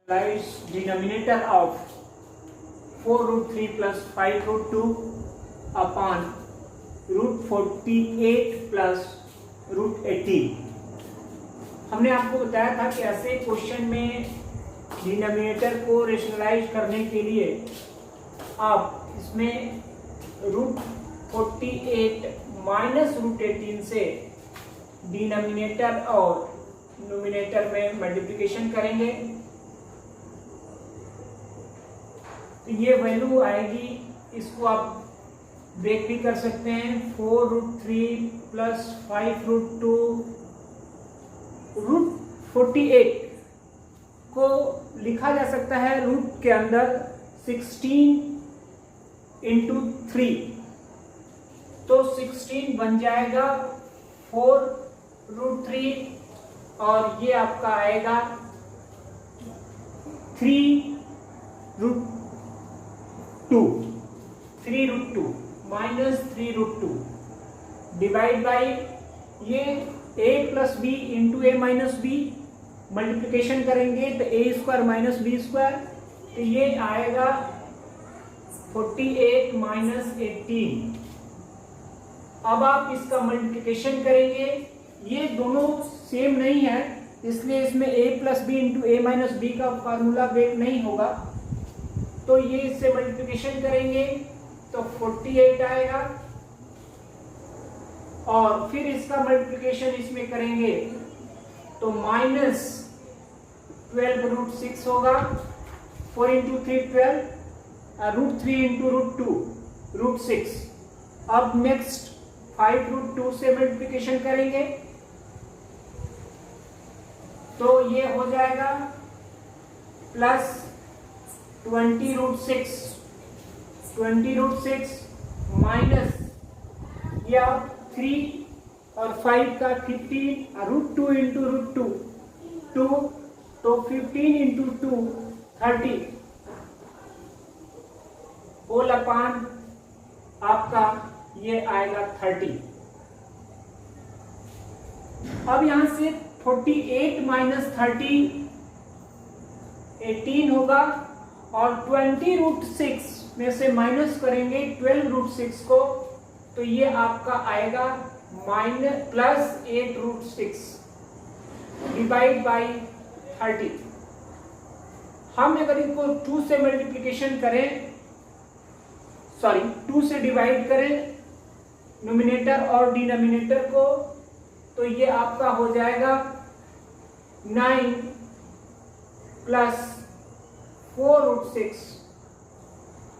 Denominator of 4 root 3 plus 5 root 2 upon root 48 plus root 18। हमने आपको बताया था कि ऐसे क्वेश्चन में डिनोमिनेटर को रेशनलाइज करने के लिए आप इसमें रूट 48 माइनस रूट 18 से डिनोमिनेटर और नोमिनेटर में मल्टीप्लिकेशन करेंगे तो ये वैल्यू आएगी। इसको आप ब्रेक भी कर सकते हैं। 4 रूट 3 प्लस 5 रूट 2 रूट 48 को लिखा जा सकता है रूट के अंदर 16 इंटू 3, तो 16 बन जाएगा 4 रूट 3 और ये आपका आएगा 3 root 2 minus 3 root 2 divide by ये a plus B into A minus B multiplication करेंगे तो a square minus B square, तो ये आएगा 48 माइनस 18। अब आप इसका मल्टीप्लिकेशन करेंगे, ये दोनों सेम नहीं है इसलिए इसमें a plus B into A minus B का फार्मूला ब्रेक नहीं होगा, तो ये इससे मल्टीप्लिकेशन करेंगे तो 48 आएगा और फिर इसका मल्टीप्लिकेशन इसमें करेंगे तो माइनस 12 रूट 6 होगा। 4 into 3 12, root 3 into root 2 root 6। अब नेक्स्ट 5 रूट 2 से मल्टीप्लिकेशन करेंगे तो ये हो जाएगा प्लस 20 रूट 6 माइनस या 3 और 5 का 15 रूट 2 इंटू रूट 2 तो 15 इंटू 2 30 होल अपान आपका ये आएगा 30। अब यहां से 48 माइनस 30 18 होगा और 20 रूट 6 में से माइनस करेंगे 12 रूट 6 को तो ये आपका आएगा minus plus 8 root 6 divide by 30। हम अगर इनको 2 से मल्टीप्लिकेशन करें, सॉरी 2 से डिवाइड करें नोमिनेटर और डिनोमिनेटर को तो ये आपका हो जाएगा 9 प्लस 4 रूट 6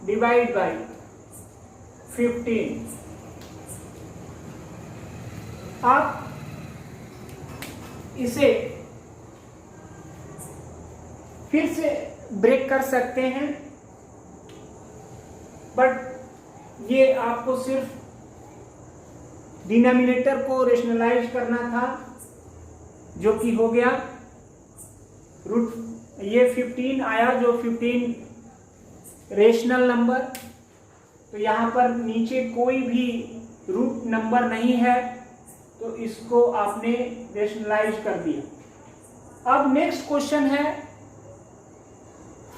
डिवाइड बाई 15। आप इसे फिर से ब्रेक कर सकते हैं बट ये आपको सिर्फ डिनोमिनेटर को रेशनलाइज करना था जो कि हो गया रूट ये 15 आया जो 15 रेशनल नंबर, तो यहां पर नीचे कोई भी रूट नंबर नहीं है तो इसको आपने रेशनलाइज कर दिया। अब नेक्स्ट क्वेश्चन है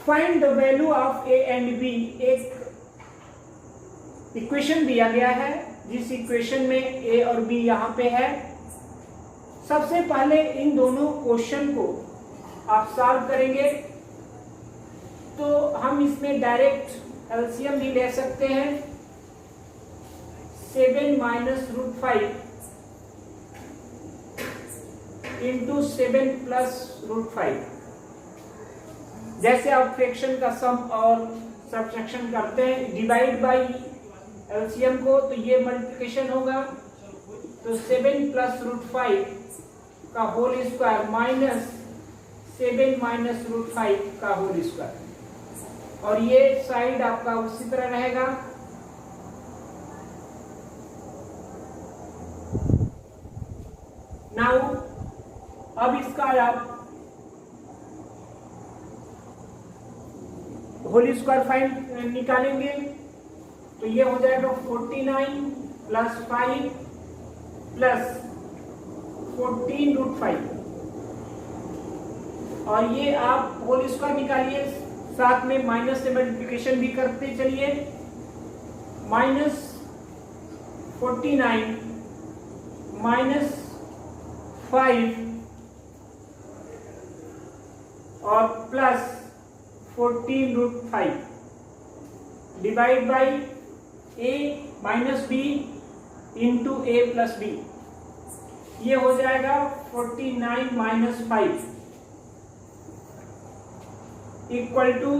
find the value of A and B. एक इक्वेशन दिया गया है जिस इक्वेशन में ए और बी यहां पे है। सबसे पहले इन दोनों क्वेश्चन को आप सॉल्व करेंगे तो हम इसमें डायरेक्ट एलसीएम भी ले सकते हैं। 7 minus root 5 into 7 plus root 5। जैसे आप फ्रैक्शन का सम और सब्ट्रैक्शन करते हैं डिवाइड बाई एलसीएम को तो ये मल्टीप्लिकेशन होगा तो 7 प्लस रूट 5 का whole square minus 7 minus root 5 का होल स्क्वायर और ये साइड आपका उसी तरह रहेगा। नाउ अब इसका आप होल स्क्वायर फाइंड निकालेंगे तो ये हो जाएगा 49 प्लस 5 प्लस 14 रूट 5 और ये आप होल स्क्वायर निकालिए, साथ में माइनस से मल्टीप्लिकेशन भी करते चलिए। -49 -5 और +14√5 divide by a minus B into a plus B. ये हो जाएगा 49 - 5 equal to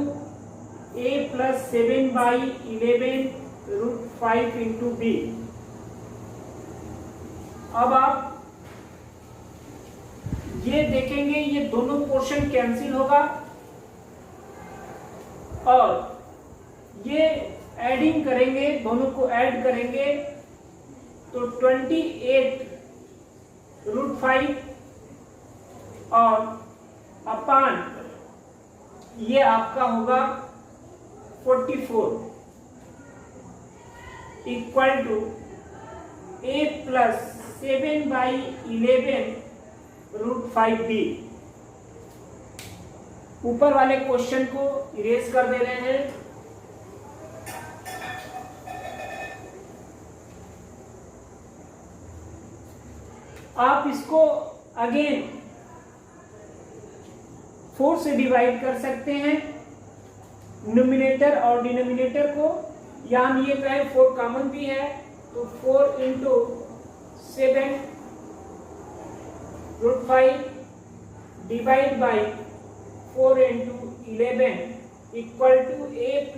a + 7/11√5 into B. अब आप ये देखेंगे, ये दोनों पोर्शन कैंसिल होगा और ये एडिंग करेंगे, दोनों को ऐड करेंगे तो 28√5 और अपान ये आपका होगा 44 इक्वल टू a + 7/11√5b। ऊपर वाले क्वेश्चन को इरेज कर दे रहे हैं। आप इसको अगेन 4 से डिवाइड कर सकते हैं, न्यूमिनेटर और डिनोमिनेटर को, या हम ये कहें 4 कॉमन भी है तो 4 into 7√5 divide by 4 into 11 equal to a +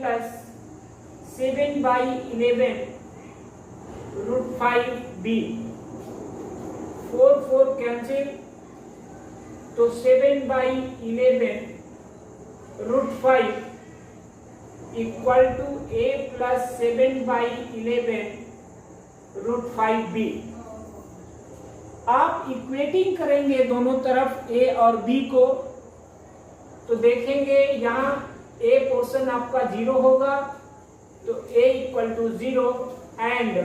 7/11√5b। 4 cancel तो 7/11√5 इक्वल टू a + 7/11√5b। आप इक्वेटिंग करेंगे दोनों तरफ a और b को तो देखेंगे यहाँ a पोर्शन आपका 0 होगा तो a इक्वल टू 0 एंड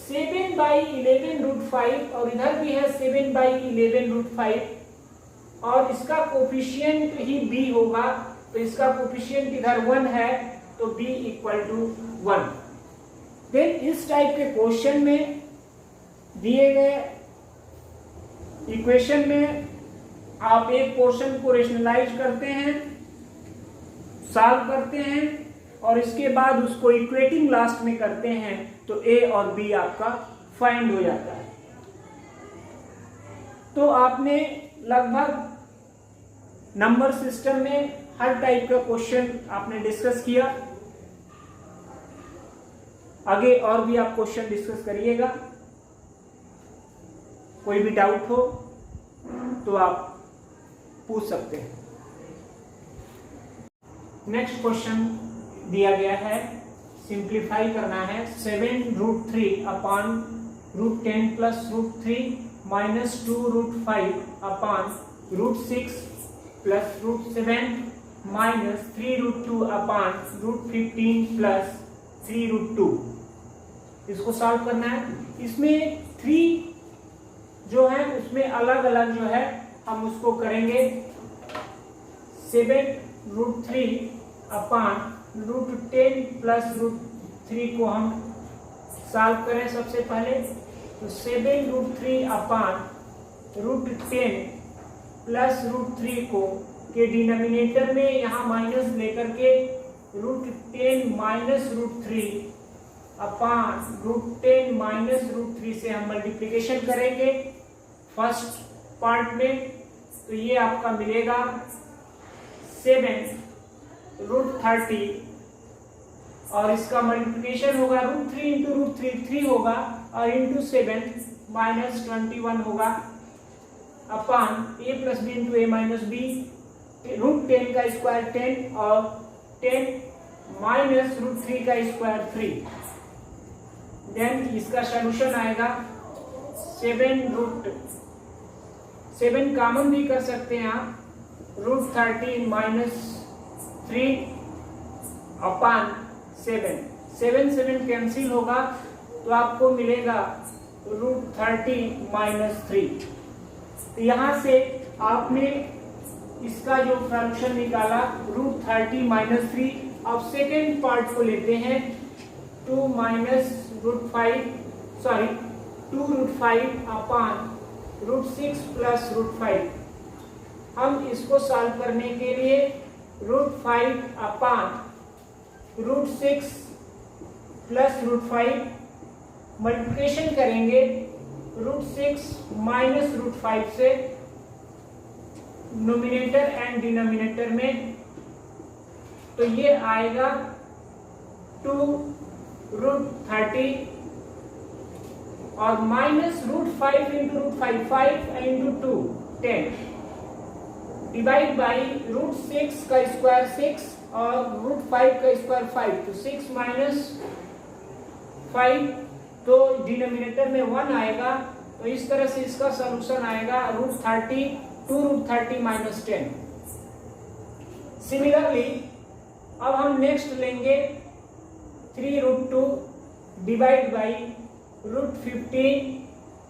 7/11√5 और इधर भी है 7/11√5 और इसका कोफिशिएंट ही b होगा तो इसका कोफिशिएंट इधर 1 है तो b इक्वल टू 1। देन इस टाइप के क्वेश्चन में दिए गए इक्वेशन में आप एक पोर्शन को रेशनलाइज करते हैं, सॉल्व करते हैं और इसके बाद उसको इक्वेटिंग लास्ट में करते हैं तो a और b आपका फाइंड हो जाता है। तो आपने लगभग नंबर सिस्टम में हर टाइप का क्वेश्चन आपने डिस्कस किया। आगे और भी आप क्वेश्चन डिस्कस करिएगा। कोई भी डाउट हो तो आप पूछ सकते हैं। नेक्स्ट क्वेश्चन दिया गया है, सिंप्लीफाई करना है। 7√3 अपान √10 + √3 - 2√5 अपान √6 + √7 - 3√2 अपान √15 + 3√2। इसको सॉल्व करना है। इसमें 3 जो है उसमें अलग अलग जो है हम उसको करेंगे। 7√3 अपान √10 + √3 को हम सॉल्व करें सबसे पहले तो 7√3 अपान √10 + √3 को के डिनोमिनेटर में यहाँ माइनस लेकर के √10 - √3 अपान √10 - √3 से हम मल्टीप्लिकेशन करेंगे फर्स्ट पार्ट में तो ये आपका मिलेगा 7√30 और इसका मल्टीप्लिकेशन होगा √3 इंटू √3 3 होगा और इंटू 7 -21 होगा अपान a + b into a - b। √10 का स्क्वायर 10 और 10 माइनस √3 का स्क्वायर 3। देन इसका सॉल्यूशन आएगा 7 कॉमन भी कर सकते हैं आप, √13 - 3 अपान 7 कैंसिल होगा तो आपको मिलेगा √30 - 3। तो यहाँ से आपने इसका जो फ्रैक्शन निकाला √30 माइनस 3। अब सेकेंड पार्ट को लेते हैं 2 माइनस √5 2√5 अपान √6 प्लस √5। हम इसको सॉल्व करने के लिए √5 अपान √6 प्लस √5 मल्टीप्लिकेशन करेंगे √6 माइनस √5 से नोमिनेटर एंड डिनोमिनेटर में, तो ये आएगा 2√30 और minus √5 into √5 5 into 2 10 divide by √6 का स्क्वायर 6 और √5 का स्क्वायर 5, तो 6 माइनस 5, तो डिनोमिनेटर में 1 आएगा। तो इस तरह से इसका सॉल्यूशन आएगा √30 2√30 माइनस 10। सिमिलरली अब हम नेक्स्ट लेंगे 3√2 डिवाइड बाई √15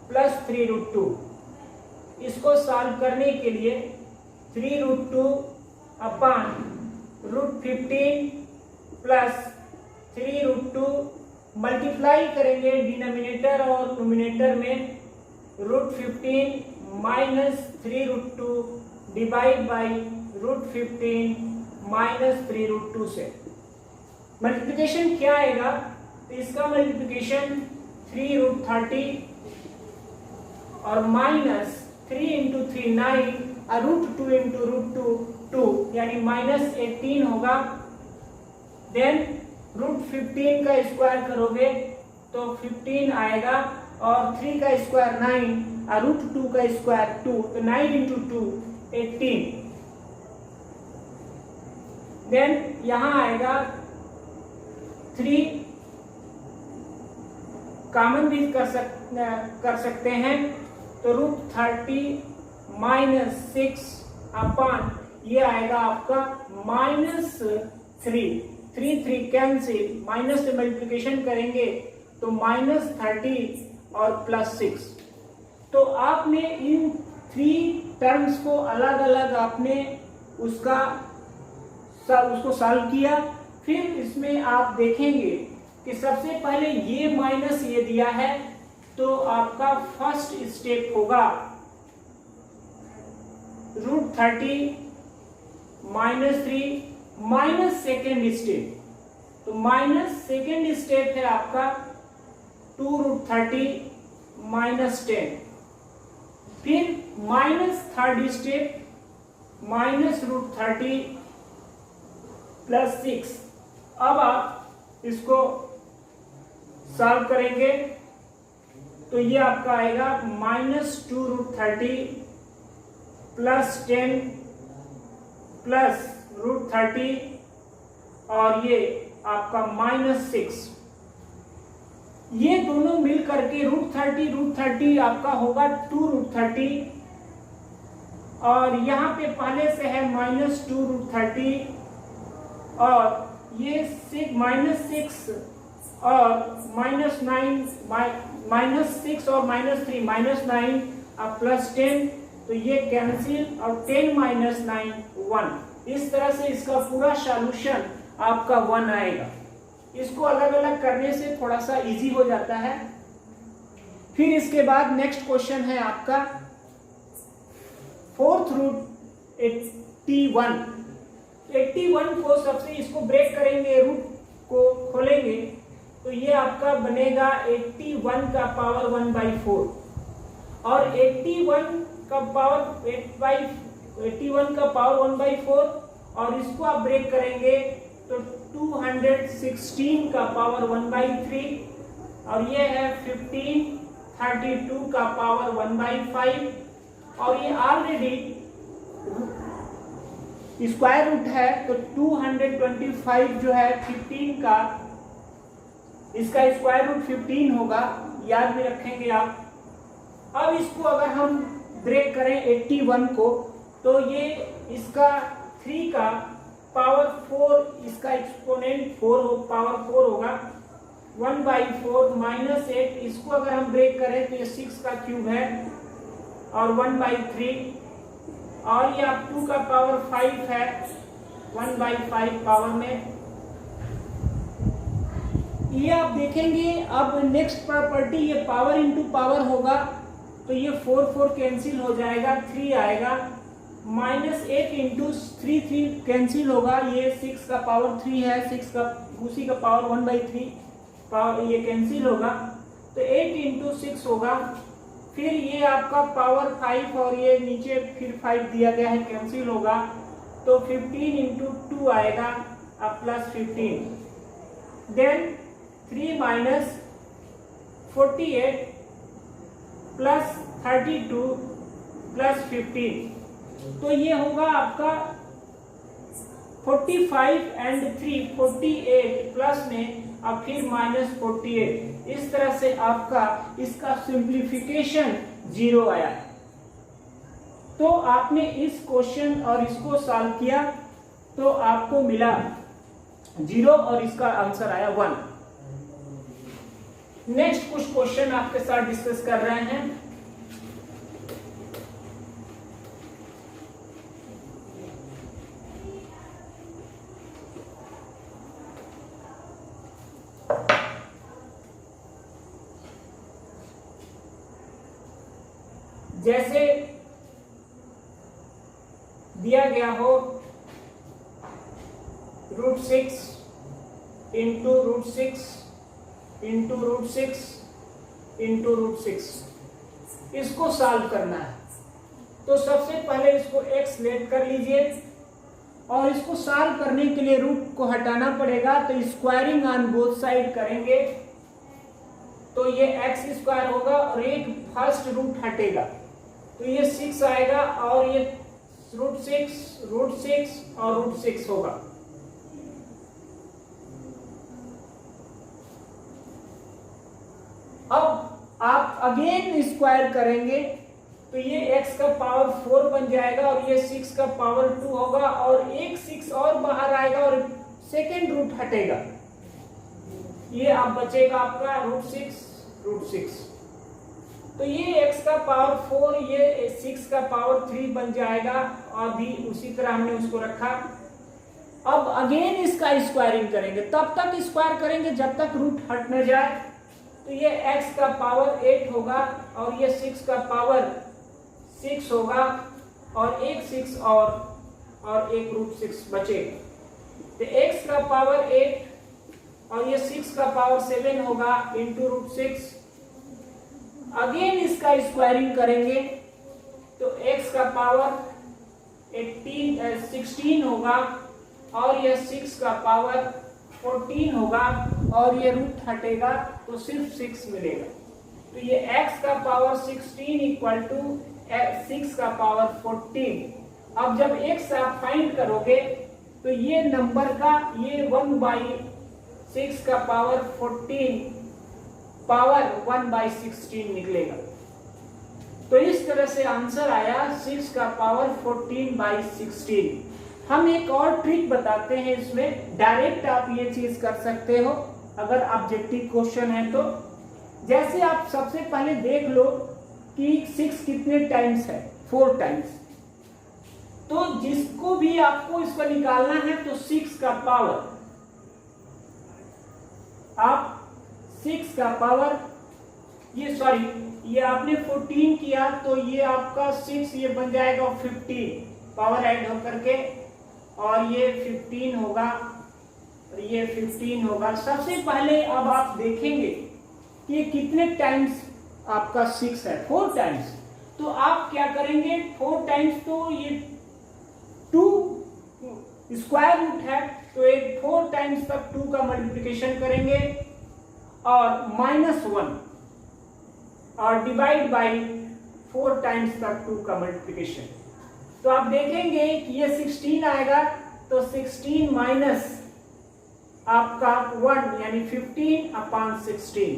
प्लस 3√2। इसको सॉल्व करने के लिए 3√2 अपान √15 प्लस 3√2 मल्टीप्लाई करेंगे डिनोमिनेटर और नोमिनेटर में √15 माइनस 3√2 डिवाइड बाई √15 माइनस 3√2 से। मल्टीप्लिकेशन क्या आएगा, तो इसका मल्टीप्लिकेशन 3√30 और माइनस 3 इंटू 3 9 और √2 इंटू √2 2 यानी माइनस 18 होगा। देन √15 का स्क्वायर करोगे तो 15 आएगा और 3 का स्क्वायर 9 और √2 का स्क्वायर 2, तो 9 इंटू 2 18। देन यहां आएगा 3 कॉमन भी कर सकते हैं, तो √30 माइनस 6 अपान ये आएगा आपका माइनस 3 कैंसिल, माइनस से मल्टीप्लिकेशन करेंगे तो माइनस 30 और प्लस 6। तो आपने इन 3 टर्म्स को अलग अलग आपने उसको सॉल्व किया। फिर इसमें आप देखेंगे कि सबसे पहले ये माइनस ये दिया है, तो आपका फर्स्ट स्टेप होगा √30 माइनस 3 माइनस सेकेंड स्टेप, तो माइनस सेकेंड स्टेप है आपका 2√30 माइनस 10। फिर minus third step minus √30 plus 6। अब आप इसको सॉल्व करेंगे तो ये आपका आएगा माइनस 2√30 प्लस 10 प्लस √30 और ये आपका माइनस 6। ये दोनों मिल करके √30 आपका होगा 2√30 और यहाँ पे पहले से है माइनस 2√30 और ये माइनस 6 और माइनस 9 माइनस 6 और माइनस 3 माइनस 9 और प्लस 10, तो ये कैंसिल और 10 माइनस 9 1। इस तरह से इसका पूरा सॉल्यूशन आपका 1 आएगा। इसको अलग अलग करने से थोड़ा सा इजी हो जाता है। फिर इसके बाद नेक्स्ट क्वेश्चन है आपका 4th रूट 81 को सबसे इसको ब्रेक करेंगे, रूट को खोलेंगे तो ये आपका बनेगा 81 का पावर 1/4 और 81 का पावर 1/4 और इसको आप ब्रेक करेंगे तो 216 का पावर 1/3 और ये है 1532 का पावर 1/5 और ये ऑलरेडी स्क्वायर रूट है, तो 225 जो है 15 का, इसका स्क्वायर रूट 15 होगा, याद में रखेंगे आप। अब इसको अगर हम ब्रेक करें 81 को तो ये इसका 3 का पावर 4, इसका एक्सपोनेंट पावर 4 होगा 1/4 माइनस 8। इसको अगर हम ब्रेक करें तो ये 6 का क्यूब है और 1/3 और ये आप 2 का पावर 5 है 1/5 पावर में। ये आप देखेंगे अब नेक्स्ट प्रॉपर्टी, ये पावर इंटू पावर होगा तो ये 4 कैंसिल हो जाएगा, 3 आएगा, -8 इंटू 3 कैंसिल होगा, ये 6 का पावर 3 है, 6 का उसी का पावर 1/3 पावर ये कैंसिल होगा, तो 8 इंटू 6 होगा। फिर ये आपका पावर 5 और ये नीचे फिर 5 दिया गया है, कैंसिल होगा, तो 15 इंटू 2 आएगा अब +15, देन 3 माइनस 48 प्लस 32 प्लस 15, तो ये होगा आपका 45 एंड 3 48 प्लस में अब फिर -48। इस तरह से आपका इसका सिंप्लीफिकेशन 0 आया। तो आपने इस क्वेश्चन और इसको सॉल्व किया तो आपको मिला 0 और इसका आंसर आया 1। नेक्स्ट कुछ क्वेश्चन आपके साथ डिस्कस कर रहे हैं। जैसे दिया गया हो √6 इंटू √6 इंटू √6 इंटू √6, इसको सॉल्व करना है। तो सबसे पहले इसको x लेट कर लीजिए और इसको सॉल्व करने के लिए रूट को हटाना पड़ेगा, तो स्क्वायरिंग ऑन बोथ साइड करेंगे तो ये x² होगा और एक फर्स्ट रूट हटेगा तो ये 6 आएगा और ये √6 और √6 होगा। अब आप अगेन स्क्वायर करेंगे तो ये x का पावर 4 बन जाएगा और ये 6 का पावर 2 होगा और एक 6 और बाहर आएगा और सेकेंड रूट हटेगा, ये अब बचेगा आपका √6। तो ये x का पावर 4 ये 6 का पावर 3 बन जाएगा और भी उसी तरह हमने उसको रखा। अब अगेन इसका स्क्वायरिंग करेंगे, तब तक स्क्वायर करेंगे जब तक रूट हट न जाए, तो ये x का पावर 8 होगा और ये 6 का पावर 6 होगा और एक 6 और एक √6 बचेगा, तो x का पावर 8 और ये 6 का पावर 7 होगा इंटू √6। अगेन इसका स्क्वायरिंग करेंगे तो x का पावर 16 होगा और ये 6 का पावर 14 होगा और ये रूट हटेगा तो सिर्फ 6 मिलेगा, तो ये x का पावर 16 इक्वल टू 6 का पावर 14। अब जब x आप फाइंड करोगे तो ये नंबर का ये 1/6 का पावर 14 पावर 1/16 निकलेगा। तो इस तरह से आंसर आया 6 का पावर 14/16। हम एक और ट्रिक बताते हैं, इसमें डायरेक्ट आप ये चीज कर सकते हो अगर ऑब्जेक्टिव क्वेश्चन है तो। जैसे आप सबसे पहले देख लो कि 6 कितने टाइम्स है, 4 टाइम्स, तो जिसको भी आपको इसका निकालना है तो 6 का पावर आप 6 का पावर ये आपने 14 किया तो ये आपका 6 ये बन जाएगा 15 पावर ऐड होकर के और ये 15 होगा और ये 15 होगा। सबसे पहले अब आप देखेंगे कि ये कितने टाइम्स आपका 6 है, 4 टाइम्स, तो आप क्या करेंगे 4 टाइम्स तो ये 2 स्क्वायर रूट है तो एक 4 टाइम्स तक 2 का मल्टीप्लिकेशन करेंगे और -1 और डिवाइड बाई 4 टाइम्स तक 2 का मल्टीप्लिकेशन, तो आप देखेंगे कि ये 16 आएगा तो 16 माइनस आपका 1 यानी 15/16,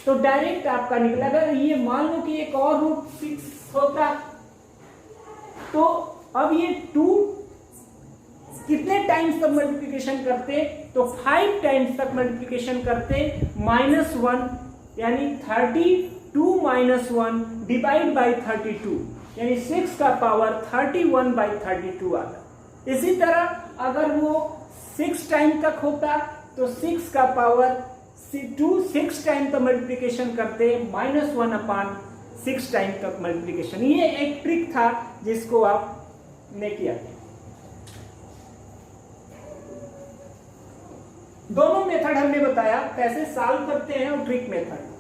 तो डायरेक्ट आपका निकला। अगर ये मान लो कि एक और रूट 6 होता तो अब ये 2 कितने टाइम्स तक मल्टीप्लिकेशन करते, तो 5 टाइम्स तक मल्टीप्लिकेशन करते, -1 यानी 32 - 1 डिवाइड बाई 32, यानी 6 का पावर 31/32 आ गया। इसी तरह अगर वो 6 टाइम तक होता तो 6 का पावर 6 टाइम तक मल्टीप्लिकेशन करते -1/6 टाइम तक मल्टीप्लिकेशन। ये एक ट्रिक था जिसको आपने किया। दोनों मेथड हमने बताया कैसे सॉल्व करते हैं और ट्रिक मेथड।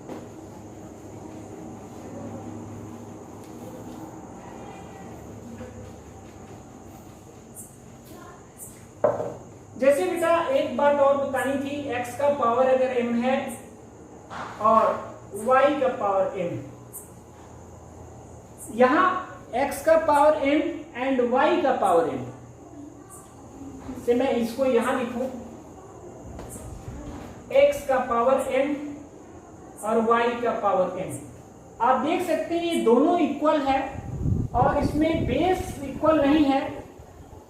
जैसे बेटा एक बात और बतानी थी, x का पावर अगर m है और y का पावर m, यहां x का पावर m एंड y का पावर m से मैं इसको यहां लिखूं x का पावर m और y का पावर m। आप देख सकते हैं ये दोनों इक्वल है और इसमें बेस इक्वल नहीं है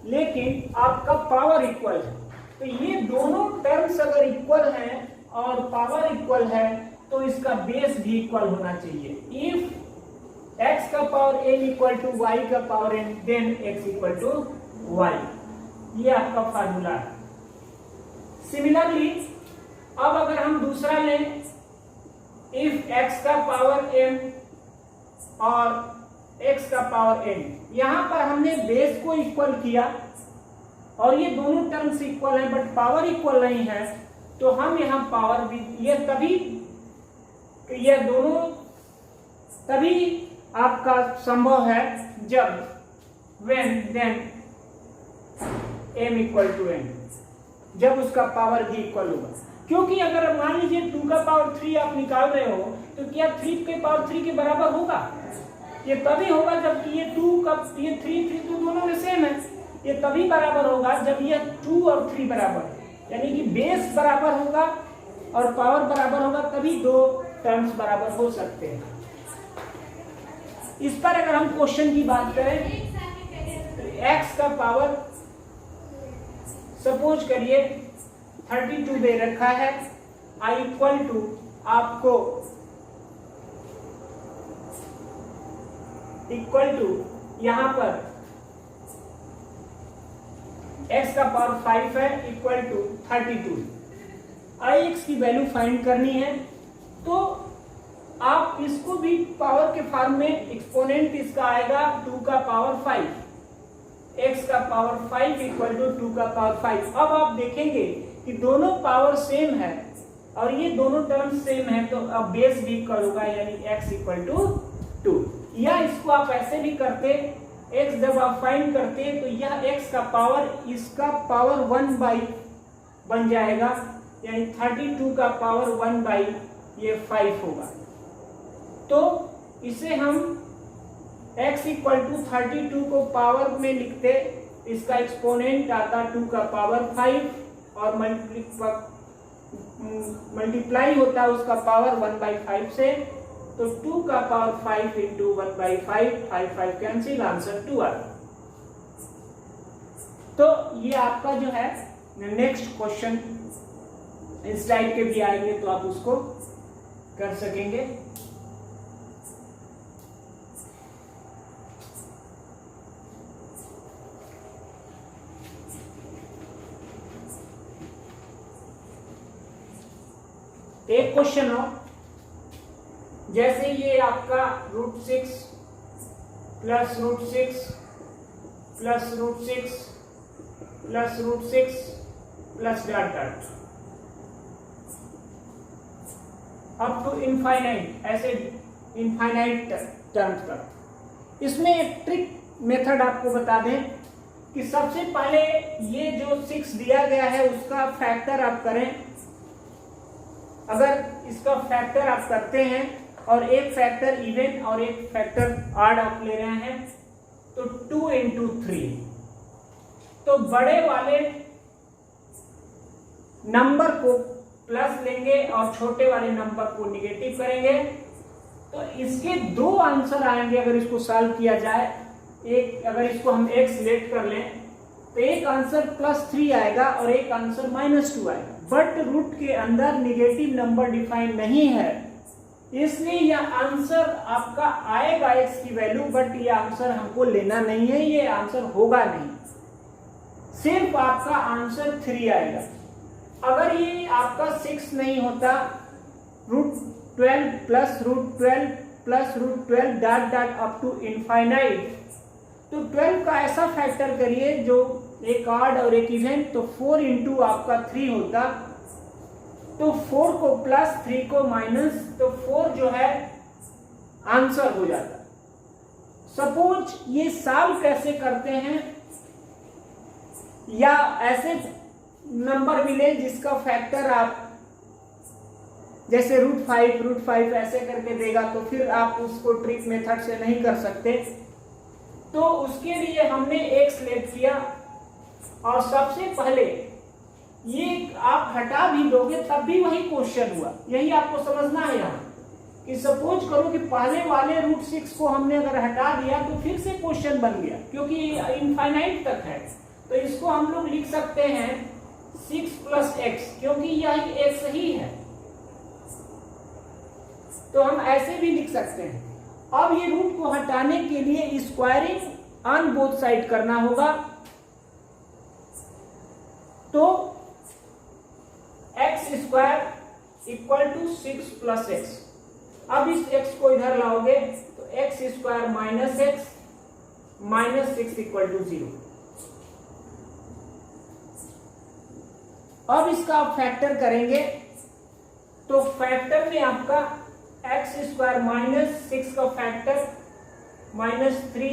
लेकिन आपका पावर इक्वल है। तो ये दोनों टर्म्स अगर इक्वल हैं और पावर इक्वल है तो इसका बेस भी इक्वल होना चाहिए। इफ x का power m equal to y का power n then x equal to y, ये आपका फार्मूला है। सिमिलरली अब अगर हम दूसरा लें, इफ x का पावर m और x का पावर n, यहां पर हमने बेस को इक्वल किया और ये दोनों टर्म्स इक्वल है बट पावर इक्वल नहीं है, तो हम यहां पावर भी ये दोनों तभी आपका संभव है जब when then m equal to n, जब उसका पावर भी इक्वल होगा। क्योंकि अगर मान लीजिए 2 का पावर 3 आप निकाल रहे हो तो क्या 3 के पावर 3 के बराबर होगा? ये तभी होगा जबकि ये 2 का ये 3 तो दोनों में सेम है। ये तभी बराबर होगा जब ये 2 और 3 बराबर, यानी कि बेस बराबर होगा और पावर बराबर होगा, तभी दो टर्म्स बराबर हो सकते हैं। इस पर अगर हम क्वेश्चन की बात करें तो x का पावर सपोज करिए 32 दे रखा है, i इक्वल टू आपको इक्वल टू यहां पर x का पावर 5 है इक्वल टू 32। ix की वैल्यू फाइंड करनी है तो आप इसको भी पावर के फॉर्म में, एक्सपोनेंट इसका आएगा 2 का पावर 5, x का पावर 5 इक्वल टू 2 का पावर 5। अब आप देखेंगे कि दोनों पावर सेम है और ये दोनों टर्म सेम है तो अब बेस भी इक्वल होगा, यानी x इक्वल टू 2। या इसको आप ऐसे भी करते, x जब आप फाइंड करते तो यह x का पावर इसका पावर 1 बाई बन जाएगा, यानी 32 का पावर 1 बाई ये 5 होगा। तो इसे हम x इक्वल टू 32 को पावर में लिखते, इसका एक्सपोनेंट आता 2 का पावर 5 और मल्टीप्लाई होता उसका पावर 1/5 से, तो 2 का पावर 5 इंटू 1/5, 5 कैंसिल, आंसर 2 आ। तो ये आपका जो है नेक्स्ट क्वेश्चन इस टाइप के भी आएंगे तो आप उसको कर सकेंगे। एक क्वेश्चन हो, जैसे ये आपका √6 plus √6 plus √6 plus √6 plus dot dot up to infinite, ऐसे इनफाइनाइट टर्म्स तक। इसमें एक ट्रिक मेथड आपको बता दें कि सबसे पहले ये जो 6 दिया गया है उसका फैक्टर आप करें। अगर इसका फैक्टर आप करते हैं और एक फैक्टर इवन और एक फैक्टर ऑड आप ले रहे हैं तो 2 इंटू 3, तो बड़े वाले नंबर को प्लस लेंगे और छोटे वाले नंबर को निगेटिव करेंगे, तो इसके दो आंसर आएंगे अगर इसको सॉल्व किया जाए। एक अगर इसको हम x सिलेक्ट कर लें तो एक आंसर +3 आएगा और एक आंसर -2 आएगा, बट रूट के अंदर निगेटिव नंबर डिफाइन नहीं है, इसलिए यह आंसर आपका आएगा x की वैल्यू, बट ये आंसर हमको लेना नहीं है, ये आंसर होगा नहीं, सिर्फ आपका आंसर 3 आएगा। अगर ये आपका 6 नहीं होता, √12 plus √12 plus √12 dot dot up to infinite, तो 12 का ऐसा फैक्टर करिए जो एक ऑड और एक इवेन, तो 4 इंटू आपका 3 होता, तो 4 को प्लस 3 को माइनस, तो 4 जो है आंसर हो जाता। सपोज ये सॉल्व कैसे करते हैं, या ऐसे नंबर मिले जिसका फैक्टर आप जैसे √5 ऐसे करके देगा, तो फिर आप उसको ट्रिक मेथड से नहीं कर सकते, तो उसके लिए हमने x सिलेक्ट किया, और सबसे पहले ये आप हटा भी दोगे तब भी वही क्वेश्चन हुआ। यही आपको समझना है यहाँ, कि सपोज करो कि पहले वाले √6 को हमने अगर हटा दिया तो फिर से क्वेश्चन बन गया, क्योंकि इनफाइनाइट तक है, तो इसको हम लोग लिख सकते हैं 6 + x, क्योंकि यह x ही है, तो हम ऐसे भी लिख सकते हैं। अब ये रूट को हटाने के लिए स्क्वायरिंग ऑन बोथ साइड करना होगा, तो x² = 6 + x। अब इस x को इधर लाओगे तो x² - x -6 = 0। अब इसका आप फैक्टर करेंगे, तो फैक्टर में आपका x² - 6 का फैक्टर -3